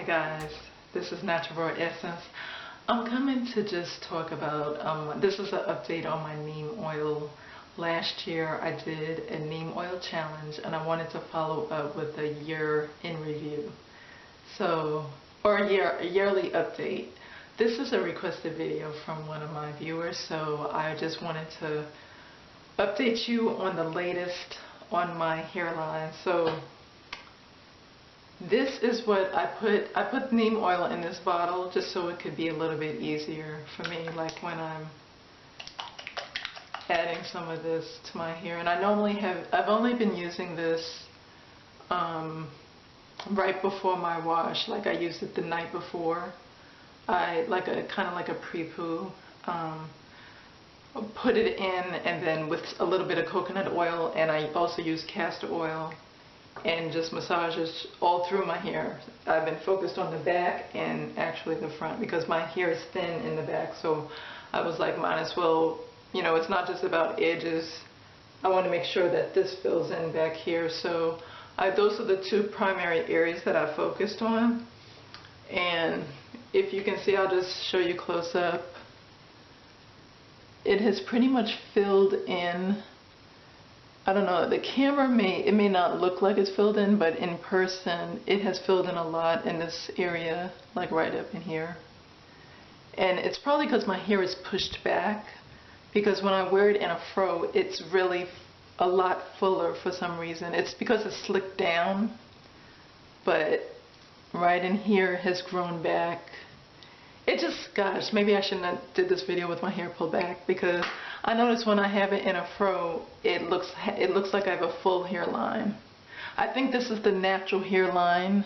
guys, this is Naturalistas. I'm coming to just talk about, this is an update on my neem oil. Last year I did a neem oil challenge and I wanted to follow up with a year in review. Or a yearly update. This is a requested video from one of my viewers, so I just wanted to update you on the latest on my hairline. So this is what I put neem oil in this bottle just so it could be a little bit easier for me, like when I'm adding some of this to my hair. And I've only been using this right before my wash. Like I used it the night before. Kind of like a pre-poo. Put it in, and then with a little bit of coconut oil, and I also use castor oil, and just massages all through my hair. I've been focused on the back and actually the front because my hair is thin in the back, so I was like, might as well, you know, it's not just about edges. I want to make sure that this fills in back here. So those are the two primary areas that I focused on. And if you can see, I'll just show you close up. It has pretty much filled in. I don't know, the camera may not look like it's filled in, but in person it has filled in a lot in this area, like right up in here. And it's probably because my hair is pushed back, because when I wear it in a fro, it's really a lot fuller for some reason. It's because it's slicked down, but right in here has grown back. It just, gosh, maybe I shouldn't have did this video with my hair pulled back, because I notice when I have it in a fro, it looks like I have a full hairline. I think this is the natural hairline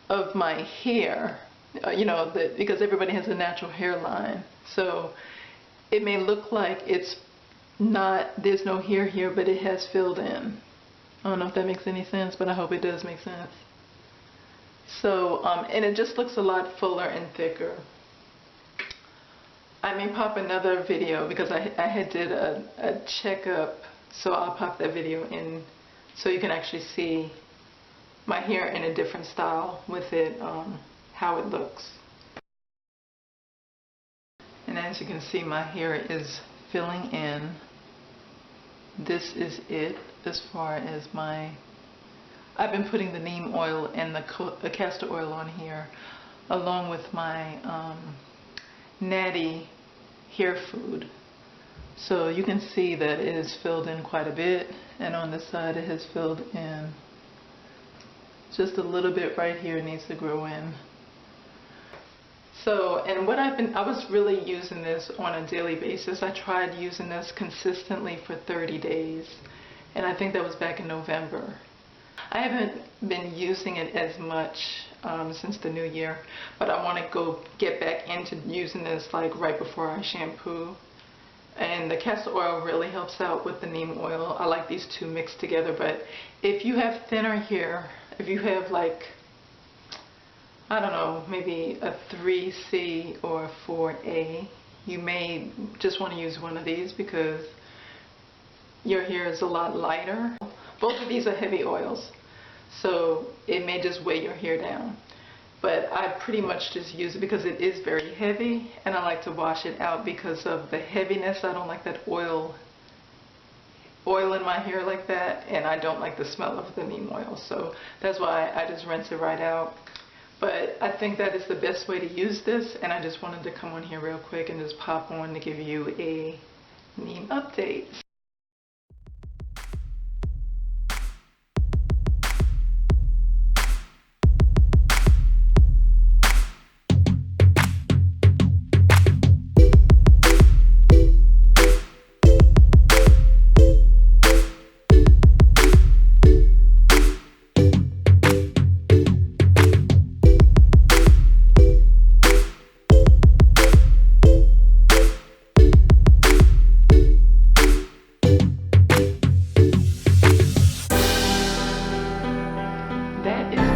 of my hair, you know, because everybody has a natural hairline. So it may look like it's not, there's no hair here, but it has filled in. I don't know if that makes any sense, but I hope it does make sense. So, and it just looks a lot fuller and thicker. I may pop another video because I had did a checkup, so I'll pop that video in so you can actually see my hair in a different style with it, how it looks. And as you can see, my hair is filling in. This is it as far as I've been putting the neem oil and the castor oil on here, along with my natty hair food. So you can see that it is filled in quite a bit, and on this side it has filled in just a little bit. Right here needs to grow in. So, and what I was really using this on a daily basis. I tried using this consistently for 30 days, and I think that was back in November. I haven't been using it as much since the new year, but I want to get back into using this like right before I shampoo. And the castor oil really helps out with the neem oil. I like these two mixed together, but if you have thinner hair, if you have like, I don't know, maybe a 3C or a 4A, you may just want to use one of these because your hair is a lot lighter. Both of these are heavy oils, so it may just weigh your hair down. But I pretty much just use it because it is very heavy, and I like to wash it out because of the heaviness. I don't like that oil in my hair like that, and I don't like the smell of the neem oil. So that's why I just rinse it right out. But I think that is the best way to use this, and I just wanted to come on here real quick and just pop on to give you a neem update. That is